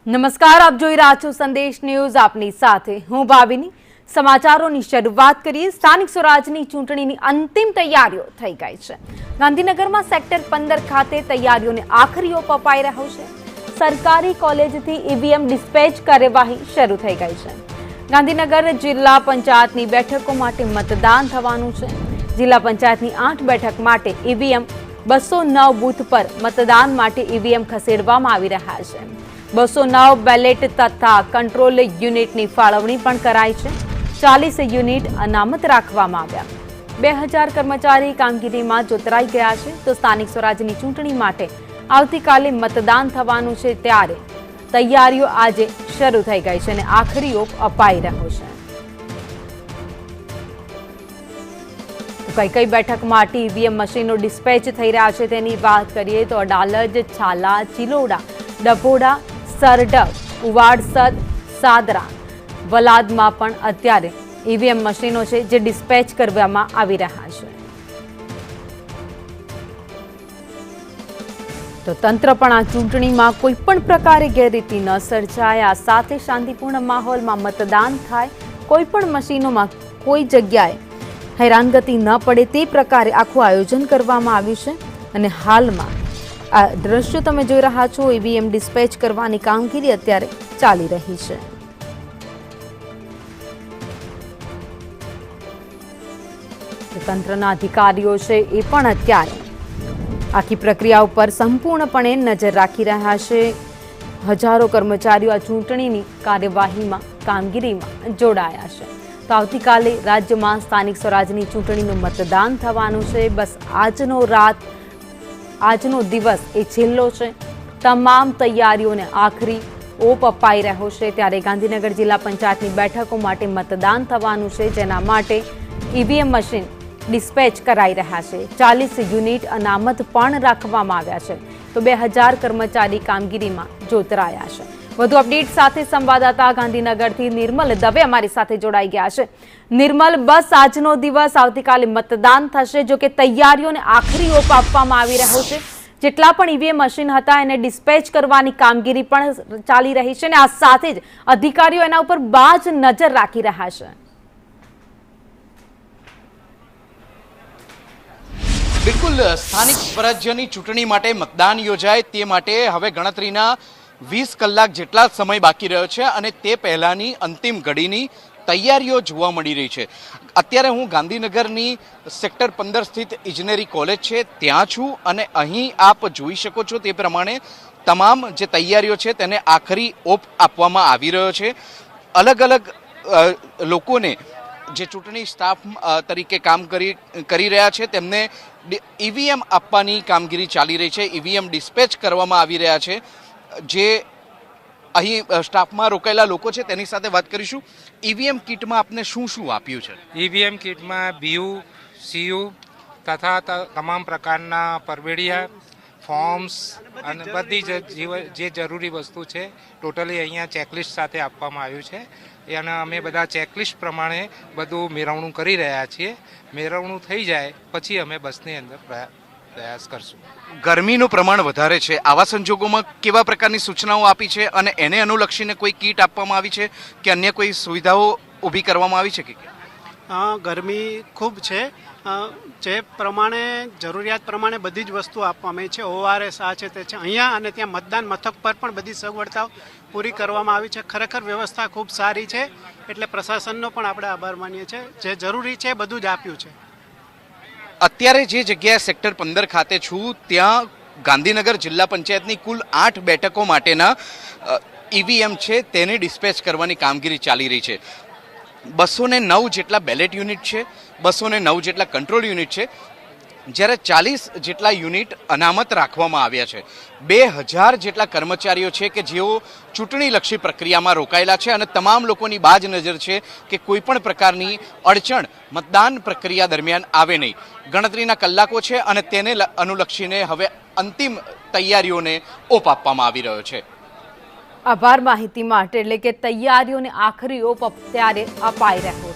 નમસ્કાર, આપ જોઈ રહ્યા છો સંદેશ ન્યૂઝ. આપની સાથે હું ભાવિની. સમાચારોની શરૂઆત કરીએ. સ્થાનિક સ્વરાજની ચૂંટણીની અંતિમ તૈયારીઓ થઈ ગઈ છે. ગાંધીનગરમાં સેક્ટર 15 ખાતે તૈયારીઓને આખરી ઓપ અપાઈ રહ્યો છે. સરકારી કોલેજથી ઈવીએમ ડિસ્પેચ કાર્યવાહી શરૂ થઈ ગઈ છે. ગાંધીનગર જિલ્લા પંચાયતની બેઠકો માટે મતદાન થવાનું છે. જિલ્લા પંચાયતની 8 બેઠક માટે ઈવીએમ 209 બૂથ પર મતદાન માટે ઈવીએમ ખસેડવામાં આવી રહ્યા છે. 209 બેલેટ તથા કંટ્રોલ યુનિટની ફાળવણી પણ કરાઈ છે. 40 યુનિટ અનામત રાખવામાં આવ્યા. 2000 કર્મચારી કામગીરીમાં જોતરાઈ ગયા છે. તો સ્થાનિક સ્વરાજની ચૂંટણી માટે આવતીકાલે મતદાન થવાનું છે, ત્યારે તૈયારીઓ આજે શરૂ થઈ ગઈ છે અને આખરી ઓપ અપાઈ રહ્યો છે. કઈ કઈ બેઠક માટે ઈવીએમ મશીનો ડિસ્પેચ થઈ રહ્યા છે તેની વાત કરીએ તો અડાલજ, છાલા, ચિલોડા, ડભોડા, સરડગ, ઉવાડસદ, સાદરા, વલાદમાં પણ અત્યારે ઈવીએમ મશીનો છે જે ડિસ્પેચ કરવામાં આવી રહ્યા છે. તો તંત્ર પણ આ ચૂંટણીમાં કોઈ પણ પ્રકારે ગેરરીતિ ન સર્જાય, આ સાથે શાંતિપૂર્ણ માહોલમાં મતદાન થાય, કોઈ પણ મશીનોમાં કોઈ જગ્યાએ હેરાનગતિ ન પડે તે પ્રકારે આખું આયોજન કરવામાં આવ્યું છે. અને હાલમાં આ દ્રશ્યો તમે જોઈ રહ્યા છો, ઈવીએમ ડિસ્પેચ કરવાની કામગીરી અત્યારે ચાલી રહી છે. તંત્રના અધિકારીઓ છે એ પણ અત્યારે આખી પ્રક્રિયા ઉપર સંપૂર્ણપણે નજર રાખી રહ્યા છે. હજારો કર્મચારીઓ આ ચૂંટણીની કાર્યવાહીમાં કામગીરીમાં જોડાયા છે. તો આવતીકાલે રાજ્યમાં સ્થાનિક સ્વરાજની ચૂંટણીનું મતદાન થવાનું છે. બસ આજનો દિવસ એ છેલ્લો છે. તમામ તૈયારીઓને આખરી ઓપ અપાઈ રહ્યો છે. ત્યારે ગાંધીનગર જિલ્લા પંચાયતની બેઠકો માટે મતદાન થવાનું છે, જેના માટે ઈવીએમ મશીન ડિસ્પેચ કરાઈ રહ્યા છે. 40 યુનિટ અનામત પણ રાખવામાં આવ્યા છે. તો 2000 કર્મચારી કામગીરીમાં જોતરાયા છે. વધુ અપડેટ સાથે સંવાદદાતા ગાંધીનગરથી નિર્મલ દવે અમારી સાથે જોડાઈ ગયા છે. નિર્મલ, બસ આજનો દિવસ, આવતીકાલે મતદાન થશે. જો કે તૈયારીઓને આખરી ઓપ આપવામાં આવી રહ્યો છે. જેટલા પણ ઈવીએમ મશીન હતા એને ડિસ્પેચ કરવાની કામગીરી પણ ચાલી રહી છે અને આ સાથે જ અધિકારીઓ એના ઉપર બાજ નજર રાખી રહ્યા છે. બિલકુલ, સ્થાનિક સ્વરાજ્યની ચૂંટણી માટે મતદાન યોજાય તે માટે હવે ગણતરીના 20 કલાક જેટલા સમય બાકી રહ્યો છે અને તે પહેલાની અંતિમ ઘડીની તૈયારીઓ જોવા મળી રહી છે. અત્યારે હું ગાંધીનગરની સેક્ટર 15 સ્થિત ઇજનેરી કોલેજ છે ત્યાં છું અને અહીં આપ જોઈ શકો છો તે પ્રમાણે તમામ જે તૈયારીઓ છે તેને આખરી ઓપ આપવામાં આવી રહ્યો છે. અલગ અલગ લોકોને જે ચૂંટણી સ્ટાફ તરીકે કામ કરી રહ્યા છે તેમને ઈવીએમ આપવાની કામગીરી ચાલી રહી છે. ઈવીએમ ડિસ્પેચ કરવામાં આવી રહ્યા છે. જે અહીં સ્ટાફમાં રોકાયેલા લોકો છે તેની સાથે વાત કરીશું. ઈવીએમ કિટમાં આપને શું શું આપ્યું છે? ઈવીએમ કિટમાં બીયુ, સીયુ તથા તમામ પ્રકારના પરવેડિયા, ફોર્મ્સ અને બધી જે જરૂરી વસ્તુ છે ટોટલી અહીંયા ચેકલિસ્ટ સાથે આપવામાં આવ્યું છે. અને અમે બધા ચેકલિસ્ટ પ્રમાણે બધું મેળવણું કરી રહ્યા છીએ. મેળવણું થઈ જાય પછી અમે બસની અંદર પ્રયાસ કરશું. ગરમીનું પ્રમાણ વધારે છે, આવા સંજોગોમાં કેવા પ્રકારની સૂચનાઓ આપી છે અને એને અનુલક્ષીને કોઈ કીટ આપવામાં આવી છે કે અન્ય કોઈ સુવિધાઓ ઊભી કરવામાં આવી છે કે? ગરમી ખૂબ છે, જે પ્રમાણે જરૂરિયાત પ્રમાણે બધી જ વસ્તુ આપવામાં આવી છે. ORS આ છે તે છે. અહીંયા અને ત્યાં મતદાન મથક પર પણ બધી સગવડતાઓ પૂરી કરવામાં આવી છે. ખરેખર વ્યવસ્થા ખૂબ સારી છે, એટલે પ્રશાસનનો પણ આપણે આભાર માનીએ છીએ. જે જરૂરી છે બધું જ આપ્યું છે. અત્યારે જે જગ્યાએ સેક્ટર 15 ખાતે છું ત્યાં ગાંધીનગર જિલ્લા પંચાયતની કુલ 8 બેઠકો માટેના ઈવીએમ છે તેને ડિસ્પેચ કરવાની કામગીરી ચાલી રહી છે. 209 જેટલા બેલેટ યુનિટ છે, 209 જેટલા કંટ્રોલ યુનિટ છે, જ્યારે 40 જેટલા યુનિટ અનામત રાખવામાં આવ્યા છે. 2000 જેટલા કર્મચારીઓ છે કે જેઓ ચૂંટણીલક્ષી પ્રક્રિયામાં રોકાયેલા છે અને તમામ લોકોની બાજ નજર છે કે કોઈ પણ પ્રકારની અડચણ મતદાન પ્રક્રિયા દરમિયાન આવે નહીં. ગણતરીના કલાકો છે અને તેને અનુલક્ષીને હવે અંતિમ તૈયારીઓને ઓપ આપવામાં આવી રહ્યો છે. આભાર માહિતી માટે. એટલે કે તૈયારીઓને આખરી ઓપ અત્યારે અપાઈ રહ્યો